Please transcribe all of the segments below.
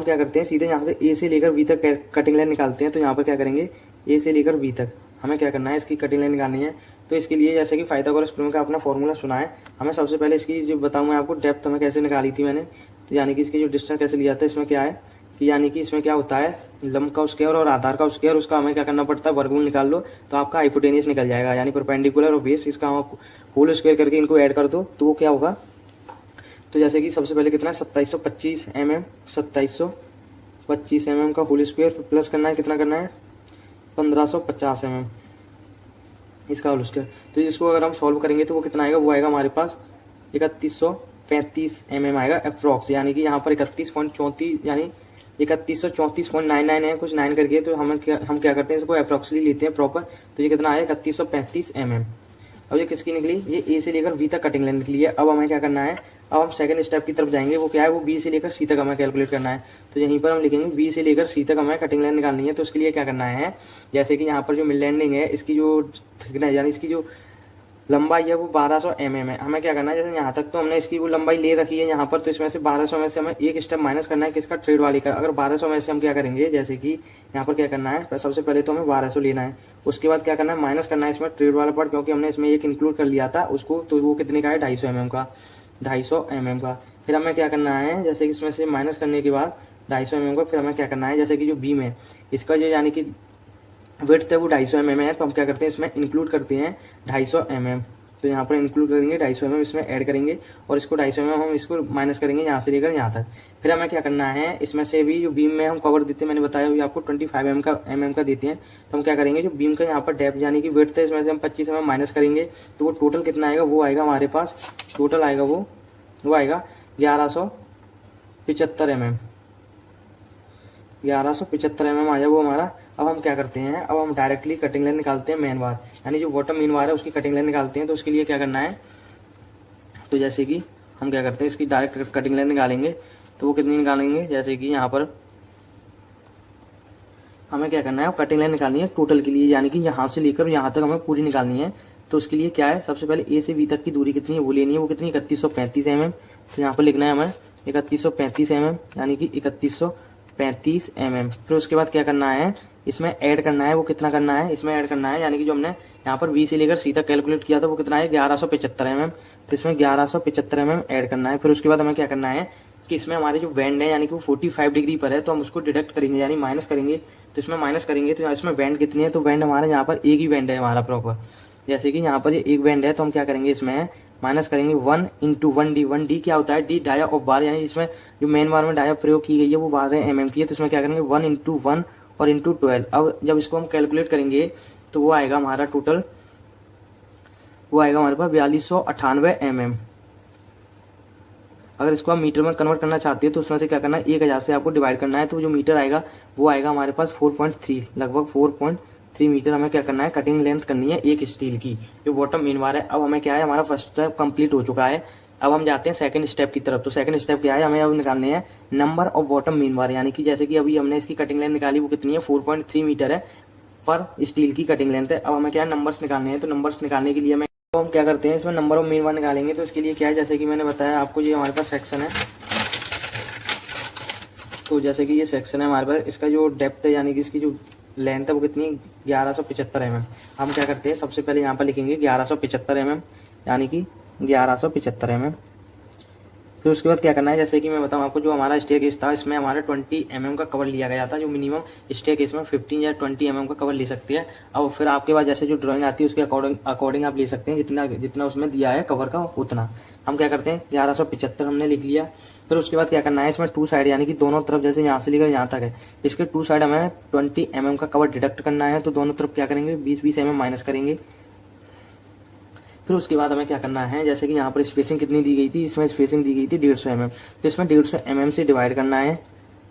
हम क्या करते हैं सीधे यहाँ से ए से लेकर बी तक कटिंग लाइन निकालते हैं। तो यहाँ पर क्या करेंगे, ए से लेकर बी तक हमें क्या करना है, इसकी कटिंग लाइन निकालनी है। तो इसके लिए जैसे कि पाइथागोरस थ्योरम का अपना फॉर्मूला सुना है, हमें सबसे पहले इसकी जो बताऊँ मैं आपको डेप्थ हमें कैसे निकाली थी मैंने, तो यानी कि इसकी जो डिस्टेंस कैसे लिया था, इसमें क्या है कि यानी कि इसमें क्या होता है, लंब का स्क्वायर और आधार का स्क्वायर, उसका हमें क्या करना पड़ता है, वर्गमूल निकाल लो तो आपका हाइपोटेनियस निकल जाएगा, यानी परपेंडिकुलर और बेस, इसका हम होल स्क्वायर करके इनको ऐड कर दो तो वो क्या होगा। तो जैसे कि सबसे पहले कितना है 2725 mm, 2725 mm का होल स्क्वायर प्लस करना है, कितना करना है 1550 mm इसका होल स्क्वायर। तो इसको अगर हम सॉल्व करेंगे तो वो कितना आएगा, वो आएगा हमारे पास 3135 mm आएगा अप्रॉक्स, यानी कि यहाँ पर 31.34 यानी 3134.99 है कुछ 9 करके। तो हम क्या करते हैं, इसको अप्रॉक्सली लेते हैं प्रॉपर। तो ये कितना आया 3135 mm। अब ये किसकी निकली, ये ए से लेकर बी तक कटिंग लाइन निकली है। अब हमें क्या करना है, अब हम सेकंड स्टेप की तरफ जाएंगे, वो क्या है, वो बी से लेकर सी तक हमें कैलकुलेट करना है। तो यहीं पर हम लिखेंगे बी से लेकर सी तक हमें कटिंग लाइन निकालनी है। तो उसके लिए क्या करना है, जैसे कि यहाँ पर जो मिड लैंडिंग है, इसकी जो थिकनेस यानी इसकी जो लंबाई है वो 1200 mm है। हमें क्या करना है, जैसे यहाँ तक तो हमने इसकी वो लंबाई ले रखी है यहाँ पर, तो इसमें से 1200 में से हमें एक स्टेप माइनस करना है, किसका, ट्रेड वाली का। अगर 1200 में से हम क्या करेंगे, जैसे कि यहाँ पर क्या करना है, सबसे पहले तो हमें 1200 लेना है, उसके बाद क्या करना है, माइनस करना है इसमें ट्रेड वाला पार्ट, क्योंकि हमने इसमें एक इंक्लूड कर लिया था उसको, तो वो कितने का है 250 mm का, 250 mm का। फिर हमें क्या करना है, जैसे कि इसमें से माइनस करने के बाद 250 mm का, फिर हमें क्या करना है, जैसे कि जो बीम है इसका जो यानी कि विड्थ है वो 250 mm है, तो हम क्या करते हैं इसमें इंक्लूड करते हैं 250 mm। तो यहाँ पर इंक्लूड करेंगे 250 mm, इसमें ऐड करेंगे और इसको 250 mm हम इसको माइनस करेंगे यहाँ से लेकर यहाँ तक। फिर हमें क्या करना है, इसमें से भी जो बीम में हम कवर देते हैं, मैंने बताया अभी आपको 25 mm का देते हैं। तो हम क्या करेंगे, जो बीम का यहाँ पर डेप्थ यानी कि विड्थ है, इसमें से हम 25 mm माइनस करेंगे, तो वो टोटल कितना आएगा, वो आएगा हमारे पास, टोटल आएगा वो आएगा 1175 mm, 1175 mm आया वो हमारा। अब हम क्या करते हैं, अब हम डायरेक्टली कटिंग लाइन निकालते हैं मेन वार, यानी जो बॉटम मेन वार है उसकी कटिंग लाइन निकालते हैं। तो उसके लिए क्या करना है, तो जैसे कि हम क्या करते हैं, इसकी डायरेक्ट कटिंग लाइन निकालेंगे, तो वो कितनी निकालेंगे, जैसे कि यहाँ पर हमें क्या करना है, कटिंग लाइन निकालनी है टोटल के लिए, यानी कि यहाँ से लेकर यहाँ तक हमें पूरी निकालनी है। तो उसके लिए क्या है, सबसे पहले ए से बी तक की दूरी कितनी है वो लेनी है, वो कितनी 3135 mm। तो यहाँ पर लिखना है हमें 3135 mm, यानी कि 3135 mm। फिर उसके बाद क्या करना है, इसमें ऐड करना है, वो कितना करना है, इसमें ऐड करना है, यानी कि जो हमने यहाँ पर बी से लेकर सी तक कैलकुलेट किया था वो कितना है 1175 mm। तो इसमें 1175 mm ऐड करना है। फिर उसके बाद हमें क्या करना है कि इसमें हमारे जो बैंड है यानी कि वो 45 डिग्री पर है, तो हम उसको डिडक्ट करेंगे यानी माइनस करेंगे। तो इसमें माइनस करेंगे तो इसमें बैंड कितनी है, तो बैंड हमारा यहाँ पर एक ही बैंड है हमारा प्रॉपर, जैसे कि यहाँ पर ये एक बैंड है। तो हम क्या करेंगे, इसमें माइनस करेंगे 1 × 1d। 1d क्या होता है, डी डाया ऑफ बार, यानी इसमें जो मेन बार में डाया प्रयोग की गई है वो 12 mm की है। तो इसमें क्या करेंगे 1 × 1 और इंटू 12। अब जब इसको हम कैलकुलेट करेंगे तो वो आएगा हमारा टोटल, वो आएगा हमारे पास 4298 mm। अगर इसको हम मीटर में कन्वर्ट करना चाहते हैं तो उसमें से क्या करना है, 1000 से आपको डिवाइड करना है, तो जो मीटर आएगा वो आएगा हमारे पास 4.3, लगभग 4.3 मीटर हमें क्या करना है, कटिंग लेंथ करनी है एक स्टील की, जो बॉटम मेन वार है। अब हमें क्या है, हमारा फर्स्ट स्टेप कंप्लीट हो चुका है। अब हम जाते हैं सेकंड स्टेप की तरफ। तो सेकंड स्टेप क्या है, हमें अब निकालने हैं नंबर ऑफ बॉटम मेन वार, यानी कि जैसे कि अभी हमने इसकी कटिंग लेंथ निकाली वो कितनी है 4.3 मीटर है पर स्टील की कटिंग लेंथ है। अब हमें क्या है, नंबर्स निकालने हैं। तो नंबर्स निकालने के लिए हमें तो हम क्या करते हैं, इसमें नंबर ऑफ मेन वार निकालेंगे। तो इसके लिए क्या है, जैसे कि मैंने बताया आपको, ये हमारे पास सेक्शन है। तो जैसे कि ये सेक्शन है हमारे पास, इसका जो डेप्थ है यानी कि इसकी जो लेंथ है वो कितनी 1175 mm। हम क्या करते हैं, सबसे पहले यहाँ पर लिखेंगे 1175 mm, यानी कि 1175 mm। फिर उसके बाद क्या करना है, जैसे कि मैं बताऊँ आपको, जो हमारा स्टेयरकेस था इसमें हमारा 20 mm का कवर लिया गया था, जो मिनिमम स्टेयरकेस में 15 या 20 mm का कवर ले सकते हैं। अब फिर आपके पास जैसे जो ड्राइंग आती है उसके अकॉर्डिंग आप ले सकते हैं, जितना उसमें दिया है कवर का उतना। हम क्या करते हैं 1175 हमने लिख लिया। फिर उसके बाद क्या करना है, इसमें टू साइड यानी कि दोनों तरफ, जैसे यहाँ से लेकर यहाँ तक है, इसके टू साइड हमें 20 mm का कवर डिडक्ट करना है। तो दोनों तरफ क्या करेंगे 20-20 mm माइनस करेंगे। फिर उसके बाद हमें क्या करना है, जैसे कि यहाँ पर स्पेसिंग कितनी दी गई थी, इसमें स्पेसिंग दी गई थी 150 mm। तो इसमें 150 mm से डिवाइड करना है,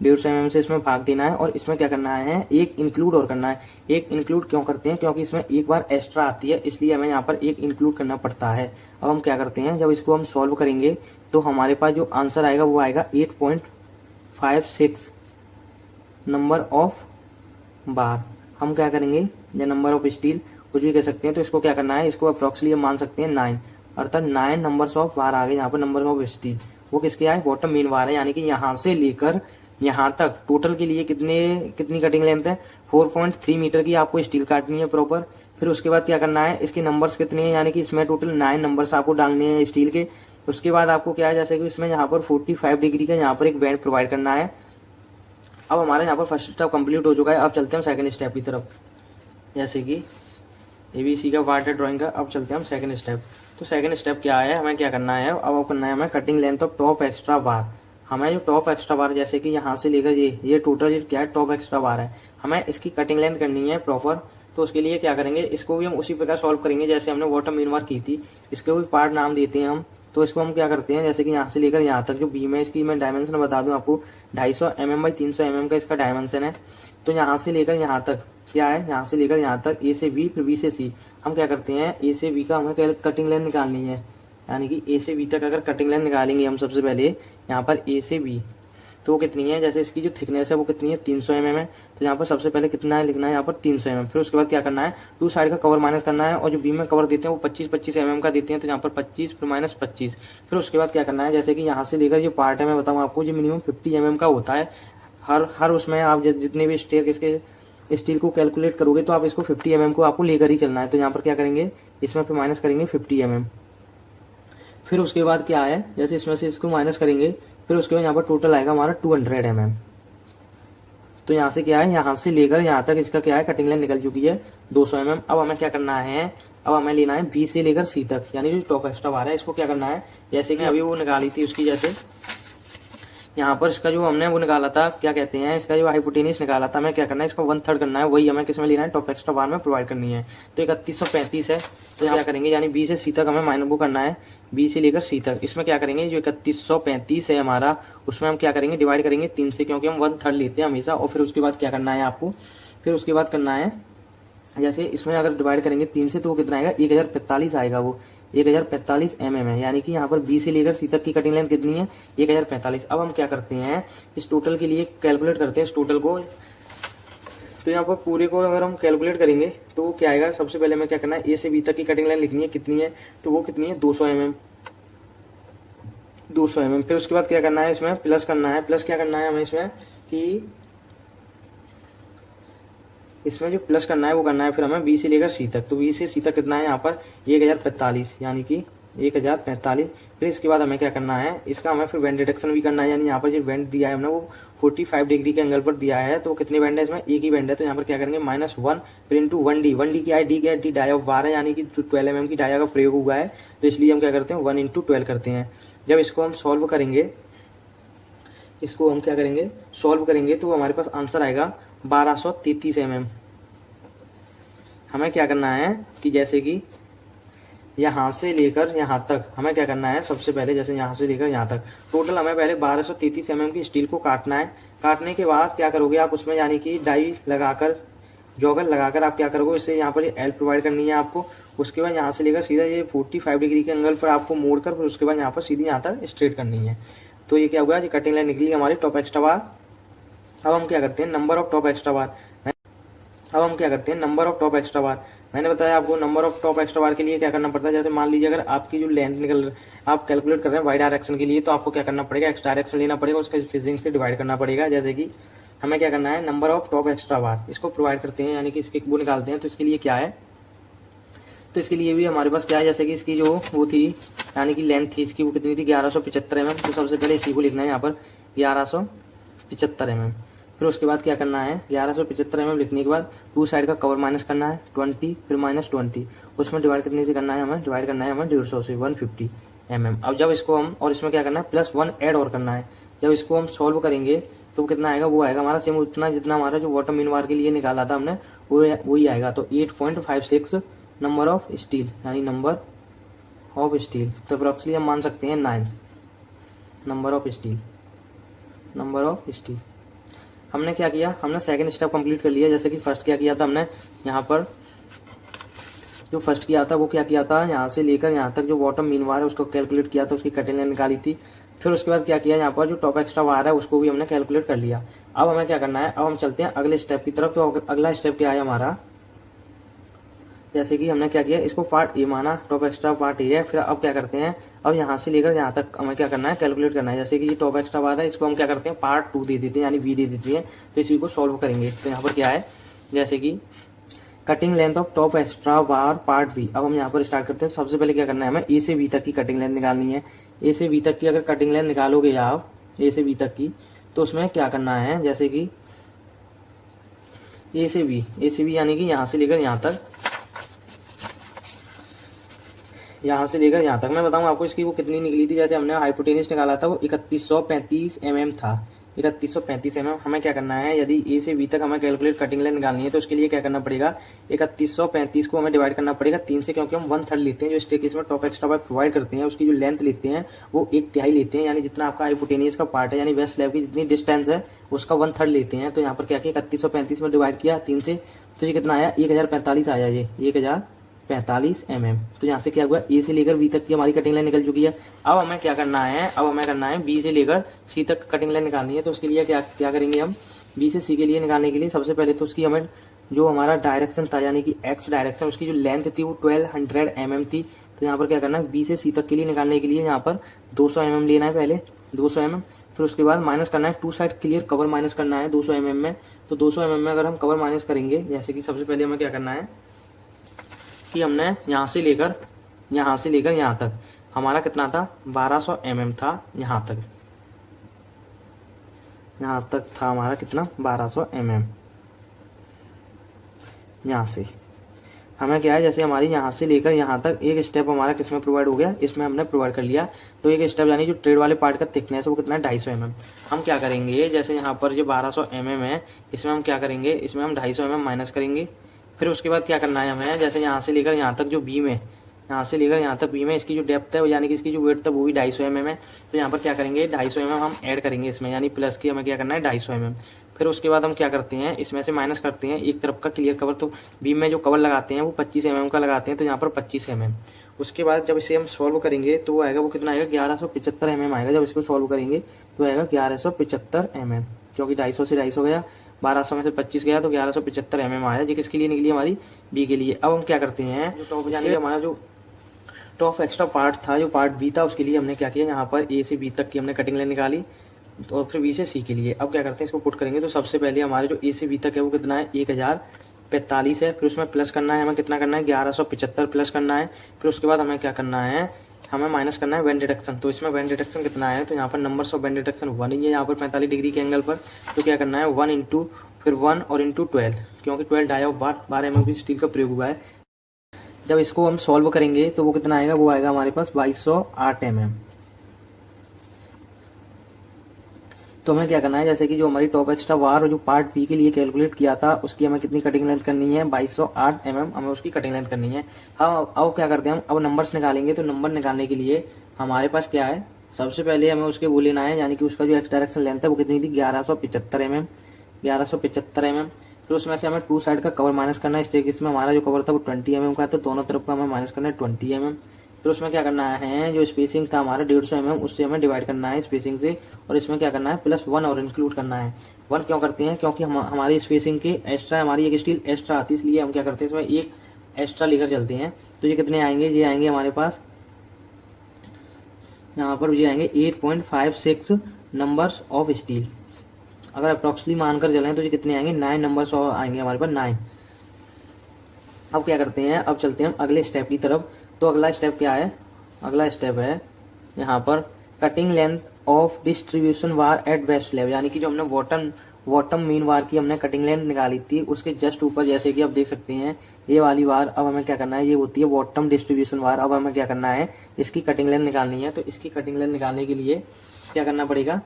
150 mm से इसमें भाग देना है, और इसमें क्या करना है, एक इंक्लूड और करना है। एक इंक्लूड क्यों करते हैं, क्योंकि इसमें एक बार एक्स्ट्रा आती है, इसलिए हमें यहाँ पर एक इंक्लूड करना पड़ता है। अब हम क्या करते हैं, जब इसको हम सॉल्व करेंगे तो हमारे पास जो आंसर आएगा वो आएगा 8.56 नंबर ऑफ बार। हम क्या करेंगे, या नंबर ऑफ स्टील कुछ भी कह सकते हैं। तो इसको क्या करना है, इसको अप्रोक्सीमेटली मान सकते हैं 9, अर्थात 9 नंबर्स ऑफ बार आ गए। यहाँ पर नंबर ऑफ स्टील वो किसके आए, बॉटम मेन बार है, यानी कि यहाँ से लेकर यहाँ तक टोटल के लिए कितनी कटिंग लेंथ है, 4.3 मीटर की आपको स्टील काटनी है प्रॉपर। फिर उसके बाद क्या करना है, इसके नंबर्स कितने हैं, यानी कि इसमें टोटल 9 नंबर्स आपको डालने हैं स्टील के। उसके बाद आपको क्या है, जैसे कि इसमें यहाँ पर 45 डिग्री का यहाँ पर एक बैंड प्रोवाइड करना है। अब हमारा यहाँ पर फर्स्ट स्टेप कंप्लीट हो चुका है। अब चलते हैं हम सेकंड स्टेप की तरफ। जैसे कि ABC का पार्ट है ड्राइंग का। अब चलते हैं हम सेकंड स्टेप। तो सेकंड स्टेप क्या है, हमें क्या करना है, अब करना है हमें cutting length of top extra bar. हमें जो टॉप एक्स्ट्रा बार, जैसे कि यहाँ से लेकर ये टोटल क्या है टॉप एक्स्ट्रा बार है, हमें इसकी कटिंग लेंथ करनी है प्रॉपर। तो उसके लिए क्या करेंगे, इसको भी हम उसी प्रकार सॉल्व करेंगे जैसे हमने बॉटम मीन बार की थी। इसके भी पार्ट नाम देते हैं हम। तो इसको हम क्या करते हैं, जैसे कि यहाँ से लेकर यहाँ तक जो बीम है, इसकी मैं डायमेंशन बता दूं आपको, 250 mm बाई 300 mm का इसका डायमेंशन है। तो यहाँ से लेकर यहाँ तक क्या है, यहाँ से लेकर यहाँ तक A से B फिर B से C। हम क्या करते हैं, A से B का हमें कटिंग लेंथ निकालनी है, यानी कि A से B तक अगर कटिंग लेंथ निकालेंगे हम सबसे पहले यहाँ पर A से B, तो वो कितनी है, जैसे इसकी जो थिकनेस है वो कितनी है 300 mm है। तो यहाँ पर सबसे पहले कितना है लिखना है, यहाँ पर 300 mm। फिर उसके बाद क्या करना है, 2 साइड का कवर माइनस करना है, और जो बीम में कवर देते हैं वो 25-25 mm का देते हैं। तो यहाँ पर 25 फिर माइनस 25। फिर उसके बाद क्या करना है, जैसे कि यहाँ से लेकर जो पार्ट है मैं बताऊँ आपको, जो मिनिमम 50 mm का होता है। हर उसमें आप जितने भी स्टेयर इसके स्टील को कैलकुलेट करोगे तो आप इसको 50 mm को आपको लेकर ही चलना है। तो यहाँ पर क्या करेंगे, इसमें फिर माइनस करेंगे 50 mm। फिर उसके बाद क्या है, जैसे इसमें से इसको माइनस करेंगे, फिर उसके बाद यहाँ पर टोटल आएगा हमारा 200 mm। तो यहाँ से क्या है, यहाँ से लेकर यहाँ तक इसका क्या है कटिंग लाइन निकल चुकी है 200 mm। अब हमें क्या करना है, अब हमें लेना है B से लेकर C तक, यानी जो टॉप एक्स्ट्रा बार है इसको क्या करना है, जैसे कि अभी वो निकाली थी उसकी, जैसे यहाँ पर इसका जो हमने वो निकाला था, क्या कहते हैं, इसका जो हाइपोटेनियस निकाला था, हमें क्या करना है, इसको 1/3 करना है। वही हमें किसमें लेना है, टॉप एक्स्ट्रा बार में प्रोवाइड करनी है। तो 3135 है। तो यहाँ क्या करेंगे, यानी B से C तक हमें माइनस वो करना है, B से लेकर C तक। इसमें क्या करेंगे, जो 3135 है हमारा, उसमें हम क्या करेंगे, डिवाइड करेंगे 3 से, क्योंकि हम 1/3 लेते हैं हमेशा। और फिर उसके बाद क्या करना है आपको, फिर उसके बाद करना है, जैसे इसमें अगर डिवाइड करेंगे 3 से तो वो कितना आएगा, 1045 आएगा। वो 1045 mm है, यानी कि यहाँ पर B से लेकर C तक की कटिंग लेंथ कितनी है, 1045। अब हम क्या करते हैं, इस टोटल के लिए कैलकुलेट करते हैं इस टोटल को। तो यहाँ पर पूरे को अगर हम कैलकुलेट करेंगे तो वो क्या आएगा, सबसे पहले हमें क्या करना है, A से B तक की कटिंग लाइन लिखनी है, कितनी है, तो वो कितनी है 200 mm। 200 mm। फिर उसके बाद क्या करना है, इसमें प्लस करना है। प्लस क्या करना है हमें इसमें, कि इसमें जो प्लस करना है वो करना है फिर हमें B से लेकर C तक। तो B से C तक कितना है यहाँ पर 1045, यानी कि 1045। फिर इसके बाद हमें क्या करना है, इसका हमें फिर बेंड डिडक्शन भी करना है, यानी यहाँ पर जो बेंड दिया है हमने वो 45 डिग्री के एंगल पर दिया है। तो कितने बेंड है इसमें, एक ही बेंड है। तो यहाँ पर क्या करेंगे, -1 फिर इंटू 1D। 1D क्या है, D क्या है, D डाई ऑफ बार है, यानी कि 12 mm की डाया का प्रयोग हुआ है। तो इसलिए हम क्या करते हैं 1 × 12 करते हैं। जब इसको हम सॉल्व करेंगे, इसको हम क्या करेंगे, सॉल्व करेंगे, तो हमारे पास आंसर आएगा 1233 mm। हमें क्या करना है कि जैसे कि यहाँ से लेकर यहाँ तक हमें क्या करना है, सबसे पहले जैसे यहाँ से लेकर यहाँ तक टोटल हमें पहले 1233 mm की स्टील को काटना है। काटने के बाद क्या करोगे आप उसमें, यानी कि डाई लगाकर, जॉगल लगाकर आप क्या करोगे, इससे यहाँ पर एल प्रोवाइड करनी है आपको। उसके बाद यहाँ से लेकर सीधा ये 45 डिग्री के एंगल पर आपको मोड़कर फिर उसके बाद यहाँ पर सीधी यहाँ तक स्ट्रेट करनी है। तो ये क्या हुआ, ये कटिंग लाइन निकली हमारी टॉप एक्स्ट्रा बार। अब हम क्या करते हैं, नंबर ऑफ टॉप एक्स्ट्रा बार। अब हम क्या करते हैं, नंबर ऑफ टॉप एक्स्ट्रा बार। मैंने बताया आपको नंबर ऑफ टॉप एक्स्ट्रा बार के लिए क्या करना पड़ता है। जैसे मान लीजिए अगर आपकी जो लेंथ निकल, आप कैलकुलेट कर रहे हैं वाई डायरेक्शन के लिए, तो आपको क्या करना पड़ेगा, एक्स डायरेक्शन लेना पड़ेगा, उसके फिजिंग से डिवाइड करना पड़ेगा। जैसे कि हमें क्या करना है, नंबर ऑफ टॉप एक्स्ट्रा बार इसको प्रोवाइड करते हैं, यानी कि इसके वो निकालते हैं। तो इसके लिए क्या है, तो इसके लिए भी हमारे पास क्या है, जैसे कि इसकी जो वो थी, यानी कि लेंथ थी इसकी, वो कितनी थी 1175 mm। तो सबसे पहले इसी को लिखना है यहाँ पर 1175 mm। फिर उसके बाद क्या करना है, 1175 mm लिखने के बाद 2 साइड का कवर माइनस करना है 20 फिर -20। उसमें डिवाइड कितने से करना है, हमें डिवाइड करना है हमें 150 से 150 mm। अब जब इसको हम, और इसमें क्या करना है +1 ऐड और करना है। जब इसको हम सॉल्व करेंगे तो कितना आएगा, वो आएगा हमारा सेम उतना जितना हमारा जो बॉटम मीन बार के लिए निकाला था हमने, वही आएगा। तो 8.56 नंबर ऑफ स्टील, यानी नंबर ऑफ स्टील। तो अप्रोक्सली हम मान सकते हैं 9 number of steel, number of steel. हमने क्या किया, हमने सेकंड स्टेप कंप्लीट कर लिया। जैसे कि फर्स्ट क्या किया था हमने, यहाँ पर जो फर्स्ट किया था वो क्या किया था, यहाँ से लेकर यहाँ तक जो बॉटम मीन बार है उसको कैलकुलेट किया था, उसकी कटिंग लाइन निकाली थी। फिर उसके बाद क्या किया, यहाँ पर जो टॉप एक्स्ट्रा बार है उसको भी हमने कैलकुलेट कर लिया। अब हमें क्या करना है, अब हम चलते हैं अगले स्टेप की तरफ। तो अगला स्टेप क्या है हमारा, जैसे कि हमने क्या किया, इसको पार्ट ए माना, टॉप एक्स्ट्रा पार्ट ए है। फिर अब क्या करते हैं, अब यहाँ से लेकर यहाँ तक हमें क्या करना है, कैलकुलेट करना है। जैसे कि ये टॉप एक्स्ट्रा बार है, इसको हम क्या करते हैं, पार्ट 2 दे देते हैं, यानी बी दे देते हैं। तो इसी को सॉल्व करेंगे। तो यहाँ पर क्या है, जैसे कि cutting length of top extra bar part B. अब हम यहाँ पर स्टार्ट करते हैं। सबसे पहले क्या करना है, हमें ए से बी तक की कटिंग लेंथ निकालनी है। ए से बी तक की अगर कटिंग लेंथ निकालोगे आप ए से बी तक की, तो उसमें क्या करना है, जैसे कि ए से बी यानी कि यहाँ से लेकर यहाँ तक, यहाँ से लेकर यहाँ तक मैं बताऊँ आपको इसकी वो कितनी निकली थी। जैसे हमने हाइपोटेनस निकाला था वो 3135 mm था, 3135 mm। हमें क्या करना है, यदि ए से बी तक हमें कैलकुलेट कटिंग लाइन निकालनी है तो उसके लिए क्या करना पड़ेगा, 3135 को हमें डिवाइड करना पड़ेगा 3 से, क्योंकि हम 1/3 लेते हैं। जो स्टेकेस में टॉप एक्स्ट्रा बार प्रोवाइड करते हैं उसकी जो लेंथ लेते हैं वो 1/3 लेते हैं, यानी जितना आपका हाइपोटेनियस का पार्ट है, यानी वेस्ट स्लैब की जितनी डिस्टेंस है उसका 1/3 लेते हैं। तो यहाँ पर क्या किया, 3135 में डिवाइड किया 3 से, तो ये कितना आया, 1045 आया, ये 1045 mm। तो यहाँ से क्या हुआ, ए से लेकर बी तक की हमारी कटिंग लाइन निकल चुकी है। अब हमें क्या करना है, अब हमें करना है बी से लेकर सी तक कटिंग लाइन निकालनी है। तो उसके लिए क्या करेंगे, हम बी से सी के लिए निकालने के लिए सबसे पहले तो उसकी हमें जो हमारा डायरेक्शन था, यानी कि एक्स डायरेक्शन, उसकी जो लेंथ थी वो 1200 mm थी। तो यहाँ पर क्या करना है, बी से सी तक के लिए निकालने के लिए यहाँ पर 200 mm लेना है, पहले 200 mm। फिर उसके बाद माइनस करना है, two side clear cover minus करना है 200 mm में। तो 200 mm में अगर हम कवर माइनस करेंगे, जैसे कि सबसे पहले हमें क्या करना है कि हमने यहाँ से लेकर यहाँ तक हमारा कितना था, 1200 mm था। यहाँ तक था हमारा कितना, 1200 mm। यहाँ से हमें क्या है, जैसे हमारी यहाँ से लेकर यहाँ तक एक स्टेप हमारा किसमें प्रोवाइड हो गया, इसमें हमने प्रोवाइड कर लिया। तो एक स्टेप यानी जो ट्रेड वाले पार्ट का थिकनेस है वो कितना है, 250 mm। हम क्या करेंगे, जैसे यहाँ पर जो 1200 mm है इसमें हम क्या करेंगे, इसमें हम 250 mm माइनस करेंगे। फिर उसके बाद क्या करना है हमें, जैसे यहाँ से लेकर यहाँ तक जो बीम है, यहाँ से लेकर यहाँ तक बीम है, इसकी जो डेप्थ है यानी कि इसकी जो वेट है वो भी 250 mm है। तो यहाँ पर क्या करेंगे, 250 mm हम ऐड करेंगे इसमें, यानी प्लस की हमें क्या करना है 250 mm। फिर उसके बाद हम क्या करते हैं, इसमें से माइनस करते हैं एक तरफ का क्लियर कवर। तो बीम में जो कवर लगाते हैं वो 25 mm का लगाते हैं, तो यहाँ पर 25 mm। उसके बाद जब इसे हम सॉल्व करेंगे तो वो आएगा, वो कितना आएगा, 1175 mm आएगा। जब इसको सॉल्व करेंगे तो आएगा 1175 mm, क्योंकि 250 से 250 गया, 1200 में से 25 गया, तो 1175 mm आया। जी किसके लिए निकली, हमारी बी के लिए। अब हम क्या करते हैं, जो टॉप यानी हमारा जो टॉप एक्स्ट्रा पार्ट था, जो पार्ट बी था, उसके लिए हमने क्या किया, यहाँ पर ए से बी तक की हमने कटिंग लाइन निकाली, तो फिर बी से सी के लिए। अब क्या करते हैं, इसको पुट करेंगे। तो सबसे पहले हमारे जो ए से बी तक है वो कितना है, 1045 है। फिर उसमें प्लस करना है, हमें कितना करना है, 1175 प्लस करना है। फिर उसके बाद हमें क्या करना है, हमें माइनस करना है वेन डिडक्शन। तो इसमें वेन डिडक्शन कितना है, तो यहाँ पर नंबर्स ऑफ वेन डिडक्शन 1 ही है, यहाँ पर 45 डिग्री के एंगल पर। तो क्या करना है, 1 इंटू फिर 1 और इंटू 12, क्योंकि 12 डाई ऑफ 12 mm की स्टील का प्रयोग हुआ है। जब इसको हम सॉल्व करेंगे तो वो कितना आएगा, वो आएगा हमारे पास 2208 mm। तो हमें क्या करना है, जैसे कि जो हमारी टॉप एक्स्ट्रा वार जो पार्ट बी के लिए कैलकुलेट किया था उसकी हमें कितनी कटिंग लेंथ करनी है, 2208 mm हमें उसकी कटिंग लेंथ करनी है। अब क्या करते हैं हम, अब नंबर्स निकालेंगे। तो नंबर निकालने के लिए हमारे पास क्या है, सबसे पहले हमें उसके वो लेना है, यानी कि उसका जो एक्स डायरेक्शन लेंथ है वो कितनी थी, 1175 mm, 1175 mm। फिर उसमें से हमें टू साइड का कवर माइनस करना है। स्टेकेस में हमारा जो कवर था वो 20 mm का है, तो दोनों तरफ का हमें माइनस करना है 20 mm। फिर उसमें क्या करना है, जो स्पेसिंग था हमारा 150 mm, उससे हमें डिवाइड करना है स्पेसिंग से, और इसमें क्या करना है, प्लस 1 और इंक्लूड करना है। 1 क्यों करते हैं, क्योंकि हमारी स्पेसिंग के एक्स्ट्रा, हमारी एक स्टील एक्स्ट्रा आती है, इसलिए हम क्या करते हैं इसमें एक एक्स्ट्रा लेकर चलते हैं। तो ये कितने आएंगे, ये आएंगे हमारे पास यहाँ पर ये आएंगे 8.56 नंबर्स ऑफ स्टील। अगर अप्रोक्सली मानकर चलें तो ये कितने आएंगे, 9 नंबर्स आएंगे हमारे पास, 9। अब क्या करते हैं, अब चलते हैं हम अगले स्टेप की तरफ। तो अगला स्टेप क्या है, अगला स्टेप है यहाँ पर cutting length of distribution bar at waist slab, यानी कि जो हमने बॉटम मेन वार की हमने कटिंग लेंथ निकाली थी उसके जस्ट ऊपर, जैसे कि आप देख सकते हैं ये वाली वार। अब हमें क्या करना है, ये होती है बॉटम डिस्ट्रीब्यूशन वार। अब हमें क्या करना है, इसकी कटिंग लेंथ निकालनी है। तो इसकी कटिंग लेंथ निकालने के लिए क्या करना पड़ेगा,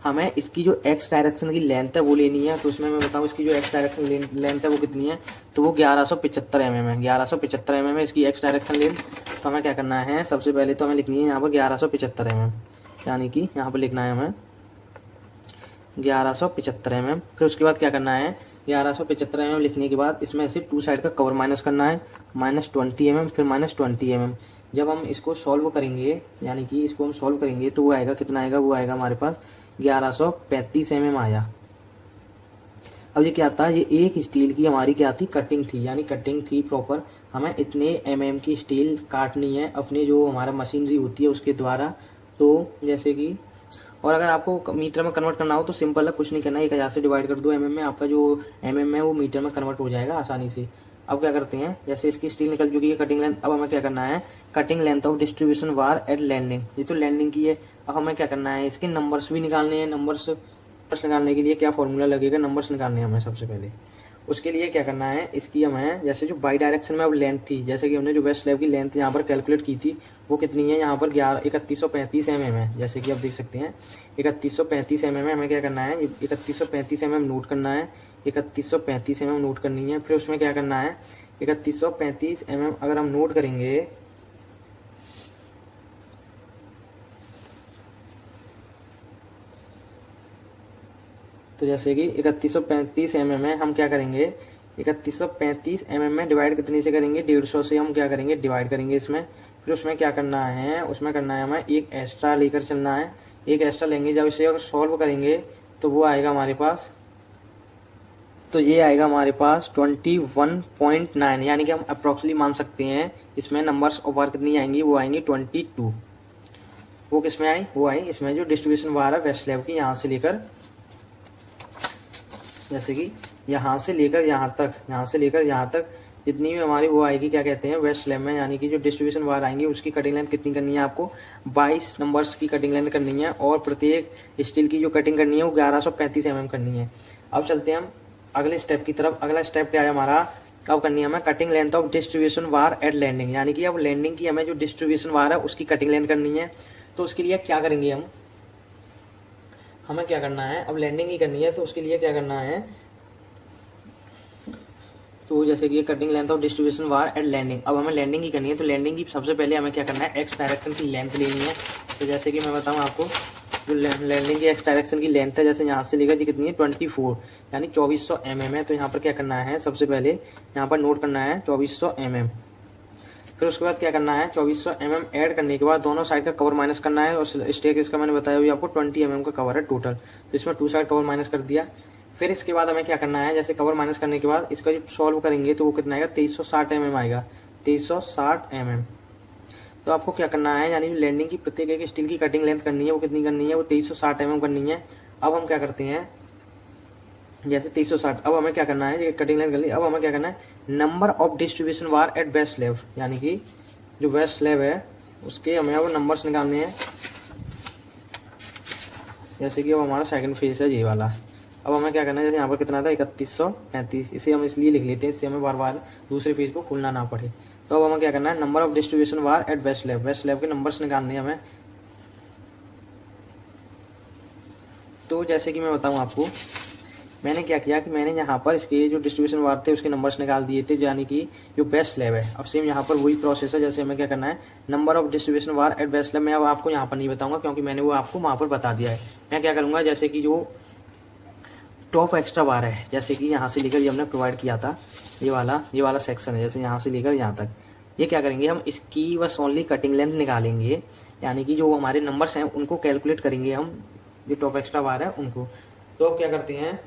हमें इसकी जो एक्स डायरेक्शन की लेंथ है वो लेनी है। तो उसमें मैं बताऊं इसकी जो एक्स डायरेक्शन लेंथ है वो कितनी है, तो वो 1175 mm है। 1175 mm है इसकी एक्स डायरेक्शन लेंथ। तो हमें क्या करना है, सबसे पहले तो हमें लिखनी है यहाँ पर 1175 mm, यानी कि यहाँ पर लिखना है हमें 1175 mm। फिर उसके बाद क्या करना है, 1175 mm लिखने के बाद इसमें से टू साइड का कवर माइनस करना है, -20 mm, फिर -20 mm। जब हम इसको सॉल्व करेंगे, यानी कि इसको हम सॉल्व करेंगे तो वो आएगा कितना आएगा, वो आएगा हमारे पास 1135 mm आया। अब ये क्या था, ये एक स्टील की हमारी क्या थी, कटिंग थी, यानी कटिंग थी प्रॉपर। हमें इतने mm की स्टील काटनी है अपनी जो हमारा मशीनरी होती है उसके द्वारा। तो जैसे कि और अगर आपको मीटर में कन्वर्ट करना हो तो सिंपल है, कुछ नहीं करना, 1000 से डिवाइड कर दो mm में, आपका जो mm है वो मीटर में कन्वर्ट हो जाएगा आसानी से। अब क्या करते हैं, जैसे इसकी स्टील निकल चुकी है कटिंग लेंथ, अब हमें क्या करना है, cutting length of distribution bar at landing, ये तो लैंडिंग की है। अब हमें क्या करना है, इसके नंबर्स भी निकालने हैं। नंबर्स निकालने के लिए क्या फॉर्मूला लगेगा, नंबर्स निकालने हैं हमें सबसे पहले। उसके लिए क्या करना है, इसकी हमें जैसे जो बाई डायरेक्शन में अब लेंथ थी, जैसे कि हमने जो वेस्ट स्लैब की लेंथ यहाँ पर कैलकुलेट की थी वो कितनी है, यहाँ पर 3135 mm है। जैसे कि आप देख सकते हैं 3135 mm है। हमें क्या करना है, 3135 mm नोट करना है, 3135 mm नोट करनी है। फिर उसमें क्या करना है, 3135 mm अगर हम नोट करेंगे तो जैसे कि 3135 mm में हम क्या करेंगे, 3135 mm में डिवाइड कितनी से करेंगे, 150 से हम क्या करेंगे, डिवाइड करेंगे इसमें। फिर उसमें क्या करना है, उसमें करना है हमें एक एक्स्ट्रा लेकर चलना है, एक एक्स्ट्रा लेंगे। जब इसे अगर सॉल्व करेंगे तो वो आएगा हमारे पास, तो ये आएगा हमारे पास 21.9, यानी कि हम अप्रोक्सीमेटली मान सकते हैं इसमें नंबर्स ऑफ बार कितनी आएंगी, वो आएंगी 22। वो किस में आई, वो आई इसमें जो डिस्ट्रीब्यूशन बार है वेस्ट स्लैब की, यहाँ से लेकर जैसे कि यहाँ से लेकर यहाँ तक, यहाँ से लेकर यहाँ तक जितनी भी हमारी वो आएगी, क्या कहते हैं, वेस्ट स्लैब में, यानी कि जो डिस्ट्रीब्यूशन बार आएंगी उसकी कटिंग लेंथ कितनी करनी है आपको, 22 नंबर्स की कटिंग लेंथ करनी है। और प्रत्येक स्टील की जो कटिंग करनी है वो 1135 mm करनी है। अब चलते हैं हम अगले स्टेप की तरफ। अगला स्टेप क्या है हमारा, अब करनी है हमें cutting length of distribution bar at landing, यानी कि अब लैंडिंग की हमें जो डिस्ट्रीब्यूशन बार है उसकी कटिंग लेंथ करनी है। तो उसके लिए क्या करेंगे हमें क्या करना है, अब लैंडिंग ही करनी है तो उसके लिए क्या करना है, तो जैसे कि ये cutting length of distribution bar at landing, अब हमें लैंडिंग ही करनी है। तो लैंडिंग की सबसे पहले हमें क्या करना है, एक्स डायरेक्शन की लेंथ लेनी है। तो जैसे कि मैं बताऊं आपको, जो लैंडिंग की एक्स डायरेक्शन की लेंथ है, जैसे यहाँ से लेकर जी कितनी है 24, यानी 2400 mm है। तो यहाँ पर क्या करना है, सबसे पहले यहाँ पर नोट करना है 2400 mm। फिर उसके बाद क्या करना है, 2400 mm ऐड करने के बाद दोनों साइड का कवर माइनस करना है। और स्टेक इसका मैंने बताया हुआ आपको 20 mm का कवर है टोटल, तो इसमें 2 साइड कवर माइनस कर दिया। फिर इसके बाद हमें क्या करना है, जैसे कवर माइनस करने के बाद इसका जो सॉल्व करेंगे तो वो कितना आएगा, 2360 mm आएगा, 2360 mm। तो आपको क्या करना है, यानी लैंडिंग की प्रत्येक एक स्टील की कटिंग लेंथ करनी है, वो कितनी करनी है, वो 2360 mm करनी है। अब हम क्या करते हैं, जैसे 2360, अब हमें क्या करना है, कटिंग लेंथ कर ली। अब हमें क्या करना है, number of distribution bar at waist slab, यानी कि जो वेस्ट स्लैब है उसके हमें अब नंबर्स निकालने हैं। जैसे कि अब हमारा सेकंड फेज है ये वाला। अब हमें क्या करना है, जैसे यहाँ पर कितना था 3135, इसे हम इसलिए लिख लेते हैं, इससे हमें बार बार दूसरे पेज को खोलना ना पड़े। तो अब हमें क्या करना है, number of distribution bar at waist slab, waist slab के नंबर्स निकालने हैं हमें। तो जैसे कि मैं बताऊँ आपको, मैंने क्या किया कि मैंने यहाँ पर इसके जो डिस्ट्रीब्यूशन बार थे उसके नंबर्स निकाल दिए थे, यानी कि जो वेस्ट स्लैब है। अब सेम यहाँ पर वही प्रोसेस है, जैसे हमें क्या करना है, number of distribution bar at waist slab. मैं अब आपको यहाँ पर नहीं बताऊंगा क्योंकि मैंने वो आपको वहाँ पर बता दिया है। मैं क्या करूँगा, जैसे कि जो टॉप एक्स्ट्रा बार है, जैसे कि यहाँ से लेकर ये हमने प्रोवाइड किया था, ये वाला सेक्शन है, जैसे यहाँ से लेकर यहाँ तक, ये क्या करेंगे हम, इसकी बस ओनली कटिंग लेंथ निकालेंगे, यानी कि जो हमारे नंबर्स हैं उनको कैलकुलेट करेंगे हम, जो टॉप एक्स्ट्रा बार है उनको। तो अब क्या करते हैं,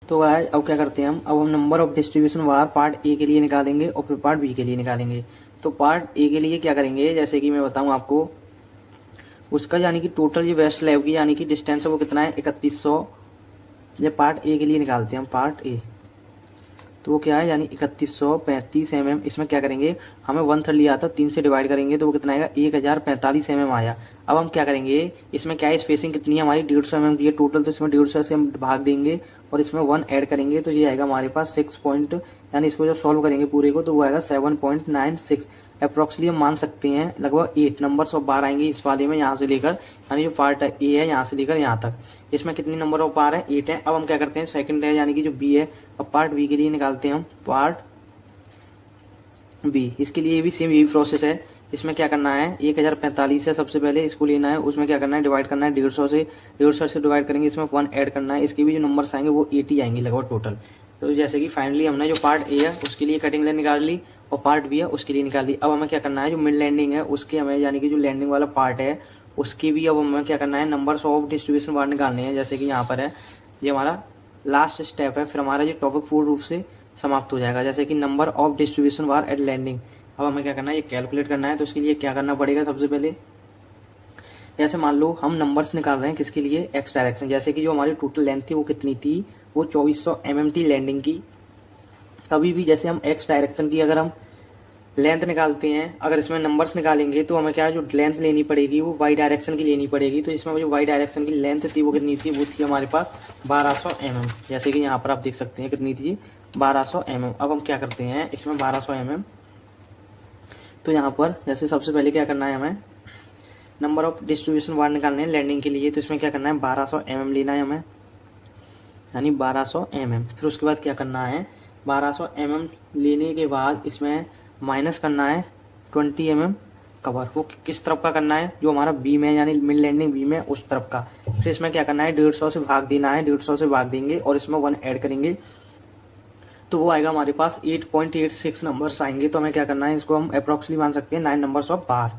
तो गाइस अब क्या करते हैं अब हम number of distribution bar part A के लिए निकालेंगे और फिर पार्ट बी के लिए निकालेंगे। तो पार्ट ए के लिए क्या करेंगे, जैसे कि मैं बताऊं आपको, उसका यानी कि टोटल ये वेस्ट स्लैब की यानी कि डिस्टेंस है वो कितना है 3100। ये पार्ट ए के लिए निकालते हैं हम, पार्ट ए, तो वो क्या है, यानी 3135 mm। इसमें क्या करेंगे, हमें 1/3 लिया था, 3 से डिवाइड करेंगे तो वो कितना आएगा, 1045 mm आया। अब हम क्या करेंगे, इसमें क्या है, स्पेसिंग कितनी है हमारी 150 mm की है टोटल, तो इसमें 150 से हम भाग देंगे और इसमें 1 ऐड करेंगे तो ये आएगा हमारे पास 6 पॉइंट, यानी इसको जब सॉल्व करेंगे पूरे को तो वो आएगा 7.96। अप्रोक्सीमेटली हम मान सकते हैं लगभग 8 नंबर्स ऑफ बार आएंगे इस वाले में, यहाँ से लेकर, यानी जो पार्ट ए है यहाँ से लेकर यहाँ तक। इसमें कितनी नंबर ऑफ बार है, 8 है। अब हम क्या करते हैं, सेकंड है यानी कि जो बी है, अब पार्ट बी के लिए निकालते हैं हम, पार्ट बी। इसके लिए भी सेम यही प्रोसेस है। इसमें क्या करना है, 1045 है सबसे पहले, इसको लेना है, उसमें क्या करना है, डिवाइड करना है 150 से डिवाइड करेंगे, इसमें 1 ऐड करना है। इसके भी जो नंबर्स आएंगे वो 80 आएंगे लगभग टोटल। तो जैसे कि फाइनली हमने जो पार्ट ए है उसके लिए कटिंग लेंथ निकाल ली और पार्ट बी है उसके लिए निकाल ली। अब हमें क्या करना है, जो मिड लैंडिंग है उसके हमें, यानी कि जो लैंडिंग वाला पार्ट है उसकी भी अब हमें क्या करना है, नंबर्स ऑफ डिस्ट्रीब्यूशन बार निकालने हैं। जैसे कि यहाँ पर है, ये हमारा लास्ट स्टेप है। फिर हमारा जो टॉपिक पूर्ण रूप से समाप्त हो जाएगा। जैसे कि number of distribution bar at landing. अब हमें क्या करना है, ये कैलकुलेट करना है। तो उसके लिए क्या करना पड़ेगा, सबसे पहले जैसे मान लो हम नंबर्स निकाल रहे हैं किसके लिए, एक्स डायरेक्शन। जैसे कि जो हमारी टोटल लेंथ थी वो कितनी थी, वो 2400 mm थी लैंडिंग की। कभी भी जैसे हम एक्स डायरेक्शन की अगर हम लेंथ निकालते हैं, अगर इसमें नंबर्स निकालेंगे तो हमें क्या है, जो लेंथ लेनी पड़ेगी वो वाई डायरेक्शन की लेनी पड़ेगी। तो इसमें जो वाई डायरेक्शन की लेंथ थी वो कितनी थी, वो थी हमारे पास 1200 mm। जैसे कि यहाँ पर आप देख सकते हैं कितनी थी, 1200 mm। अब हम क्या करते हैं इसमें 1200 mm, तो यहाँ पर जैसे सबसे पहले क्या करना है, हमें नंबर ऑफ डिस्ट्रीब्यूशन बार निकालने हैं लैंडिंग के लिए। तो इसमें क्या करना है, 1200 mm लेना है हमें, यानी 1200 mm। फिर उसके बाद क्या करना है, 1200 mm लेने के बाद इसमें माइनस करना है 20 mm कवर। वो किस तरफ का करना है, जो हमारा बीम है यानी मिड लैंडिंग बीम है उस तरफ का। फिर इसमें क्या करना है, 150 से भाग देना है, 150 से भाग देंगे और इसमें 1 ऐड करेंगे तो वो आएगा हमारे पास 8.86 नंबर्स आएंगे। तो हमें क्या करना है, इसको हम अप्रोक्सीमेटली मान सकते हैं 9 नंबर्स ऑफ बार।